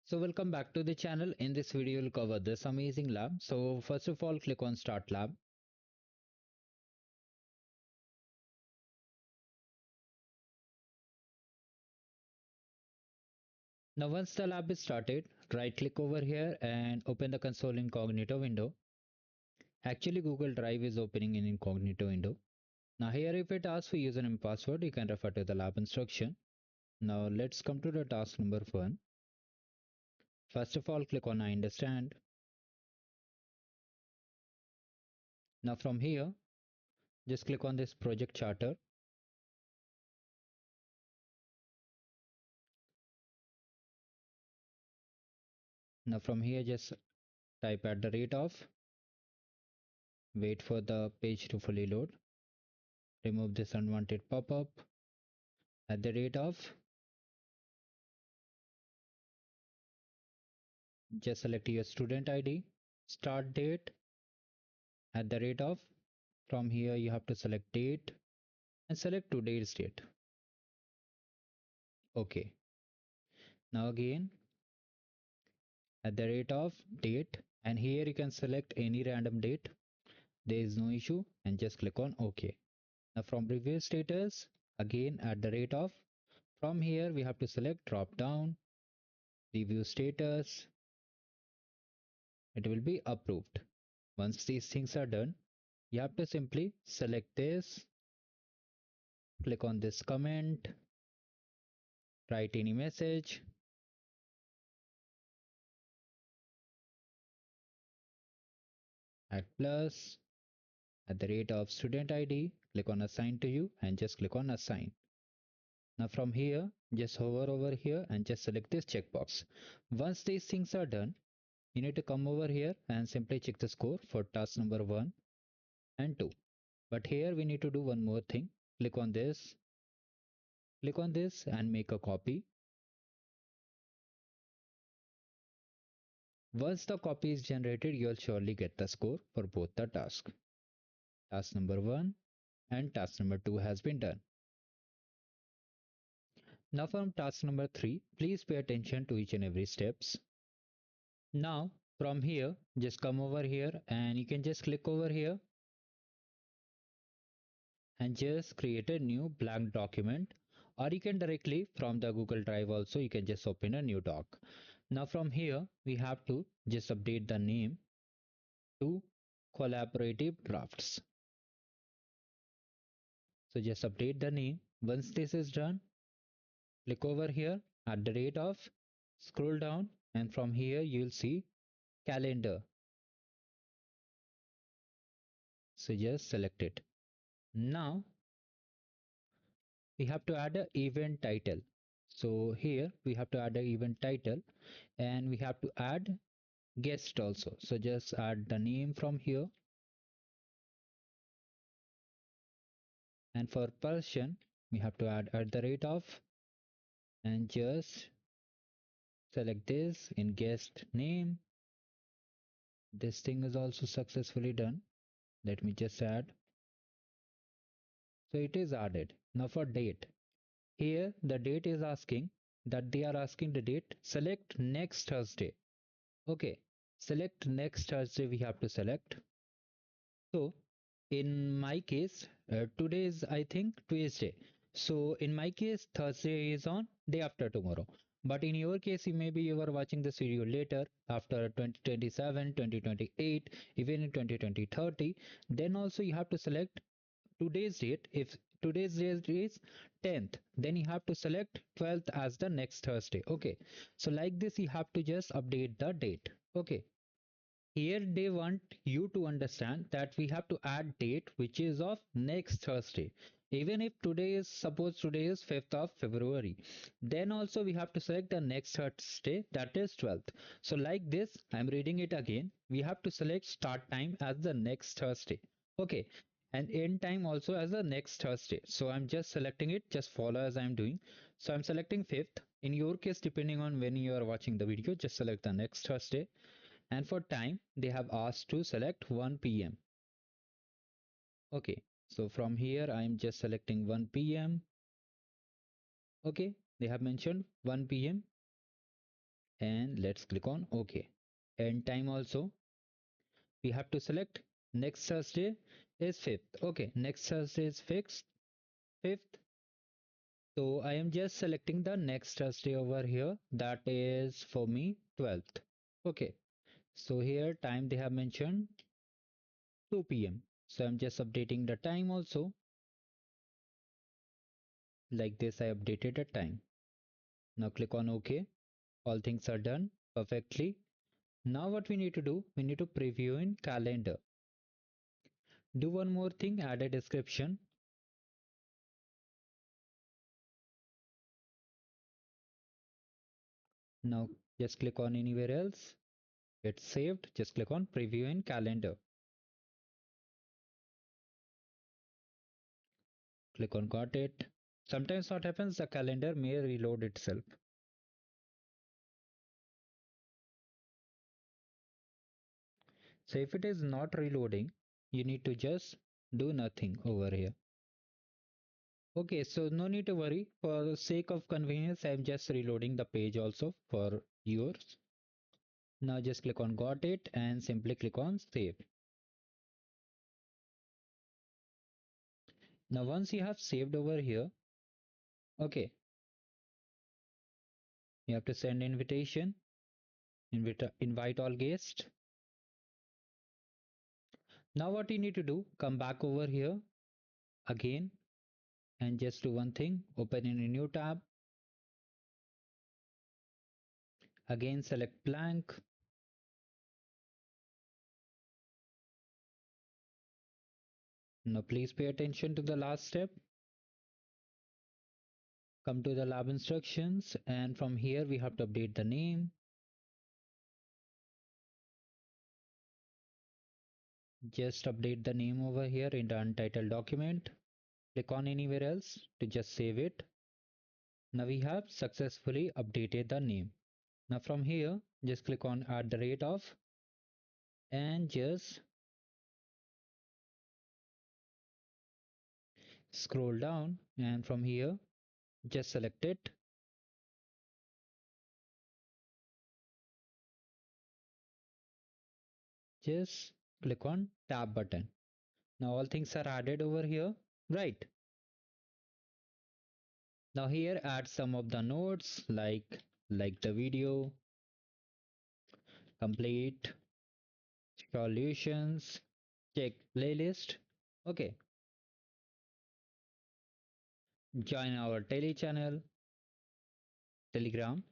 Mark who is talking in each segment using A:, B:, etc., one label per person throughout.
A: So welcome back to the channel. In this video, we'll cover this amazing lab. So first of all, click on Start Lab. Now once the lab is started, right click over here and open the console incognito window. Actually, Google Drive is opening in incognito window. Now here if it asks for username and password, you can refer to the lab instruction. Now let's come to the task number 1. First of all, click on I understand. Now from here, just click on this project charter. Now from here, just type at the rate of, wait for the page to fully load. Remove this unwanted pop-up at the rate of, just select your student ID, start date at the rate of, from here you have to select date and select today's date. Okay, now again at the rate of date, and here you can select any random date. There is no issue, and just click on OK. Now from previous status, again at the rate of, from here we have to select drop down, review status, it will be approved. Once these things are done, you have to simply select this, click on this comment, write any message, add plus at the rate of student ID, click on assign to you and just click on assign. Now from here, just hover over here and just select this checkbox. Once these things are done, you need to come over here and simply check the score for task number 1 and 2. But here we need to do one more thing. Click on this and make a copy. Once the copy is generated, you'll surely get the score for both the tasks. Task number 1 and task number 2 has been done. Now from task number 3, please pay attention to each and every steps. Now from here, just come over here and you can just click over here and just create a new blank document, or you can directly from the Google Drive also you can just open a new doc. Now from here we have to just update the name to collaborative drafts. So just update the name. Once this is done, click over here at the rate of, scroll down, and from here you'll see calendar. So just select it. Now we have to add an event title. So here we have to add an event title and we have to add guest also. So just add the name from here, and for person we have to add at the rate of, and just select this in guest name. This thing is also successfully done. Let me just add. So it is added. Now for date, here the date is asking that they are asking the date, select next Thursday. Okay, select next Thursday we have to select. So in my case, today is I think Tuesday. So in my case, Thursday is on day after tomorrow. But in your case, maybe you are watching this video later after 2027, 2028, even in 2030. Then also you have to select today's date. If today's date is 10th, then you have to select 12th as the next Thursday. Okay. So like this, you have to just update the date. Okay. Here they want you to understand that we have to add date which is of next Thursday. Even if today is, suppose today is 5th of February, then also we have to select the next Thursday, that is 12th. So like this, I'm reading it again. We have to select start time as the next Thursday. Okay. And end time also as the next Thursday. So I'm just selecting it, just follow as I'm doing. So I'm selecting 5th. In your case, depending on when you are watching the video, just select the next Thursday. And for time they have asked to select 1 p.m. Okay, so from here I am just selecting 1 p.m. Okay, they have mentioned 1 p.m. and let's click on OK. End time also we have to select next Thursday is 5th. Okay, next Thursday is fixed 5th. So I am just selecting the next Thursday over here, that is for me 12th. Okay, so here time they have mentioned 2 p.m. So I'm just updating the time also. Like this I updated the time. Now click on OK. All things are done perfectly. Now what we need to do, we need to preview in calendar. Do one more thing, add a description. Now just click on anywhere else. It's saved. Just click on preview in calendar. Click on got it. Sometimes what happens, the calendar may reload itself. So if it is not reloading, you need to just do nothing over here. Okay, so no need to worry. For the sake of convenience, I'm just reloading the page also for yours. Now just click on got it and simply click on save. Now once you have saved over here, okay, you have to send invitation, invite all guests. Now what you need to do, come back over here again and just do one thing, open in a new tab. Again select blank. Now please pay attention to the last step. Come to the lab instructions and from here we have to update the name. Just update the name over here in the untitled document. Click on anywhere else to just save it. Now we have successfully updated the name. Now from here just click on add the rate of and just scroll down and from here just select it. Just click on tab button. Now all things are added over here, right? Now here add some of the notes like the video, complete, solutions, check playlist. Okay, join our tele channel, Telegram.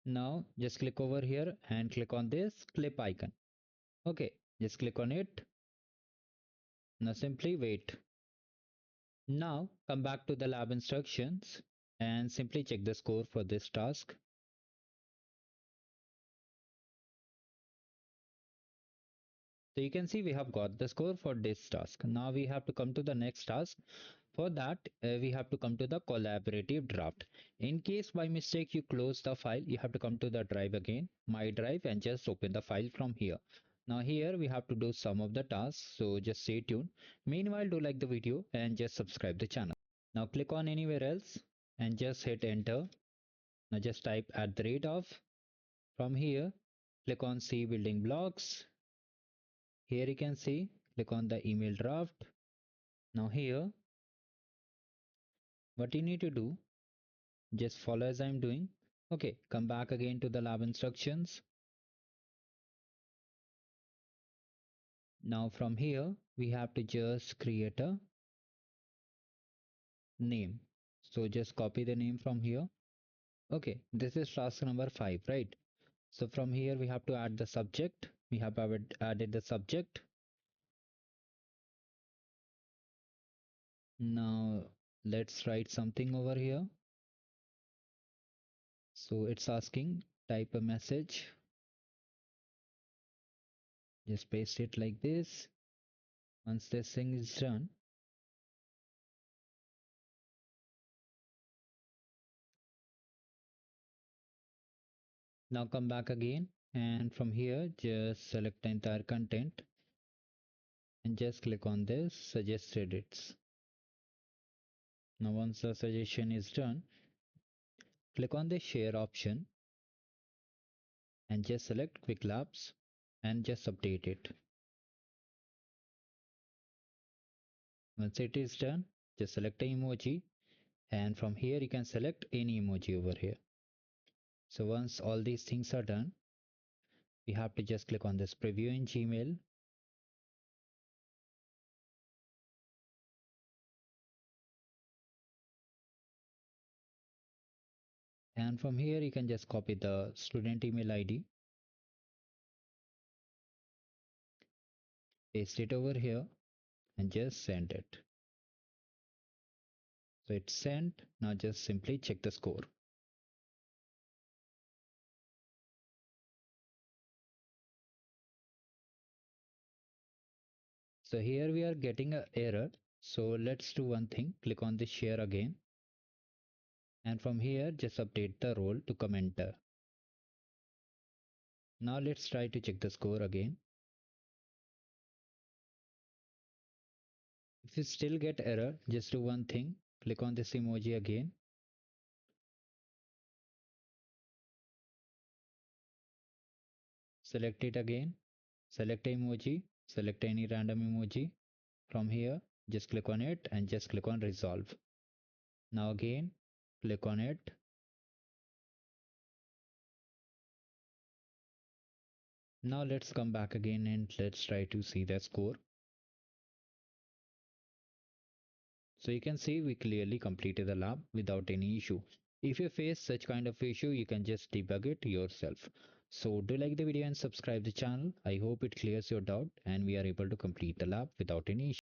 A: Now just click over here and click on this clip icon. Okay, just click on it. Now simply wait. Now come back to the lab instructions and simply check the score for this task. So you can see we have got the score for this task. Now we have to come to the next task. For that, we have to come to the collaborative draft. In case by mistake you close the file, you have to come to the drive again, my drive, and just open the file from here. Now here we have to do some of the tasks, so just stay tuned. Meanwhile, do like the video and just subscribe the channel. Now click on anywhere else and just hit enter. Now just type at the rate of. From here, click on see building blocks. Here you can see, click on the email draft. Now here, what you need to do, just follow as I'm doing. Okay, come back again to the lab instructions. Now from here, we have to just create a name. So just copy the name from here. Okay, this is task number 5, right? So from here, we have to add the subject. We have added the subject. Now let's write something over here. So it's asking type a message. Just paste it like this. Once this thing is done, now come back again and from here just select the entire content and just click on this suggest edits. Now once the suggestion is done, click on the share option and just select Qwiklabs and just update it. Once it is done, just select an emoji, and from here you can select any emoji over here. So once all these things are done, we have to just click on this preview in Gmail. And from here you can just copy the student email ID, paste it over here, and just send it. So it's sent. Now just simply check the score. So here we are getting an error. So let's do one thing. Click on the share again. And from here just update the role to commenter. Now let's try to check the score again. If you still get error, just do one thing. Click on this emoji again. Select it again. Select emoji. Select any random emoji. From here, just click on it and just click on resolve. Now again, click on it. Now let's come back again and let's try to see the score. So you can see we clearly completed the lab without any issue. If you face such kind of issue, you can just debug it yourself. So do like the video and subscribe the channel. I hope it clears your doubt and we are able to complete the lab without any issue.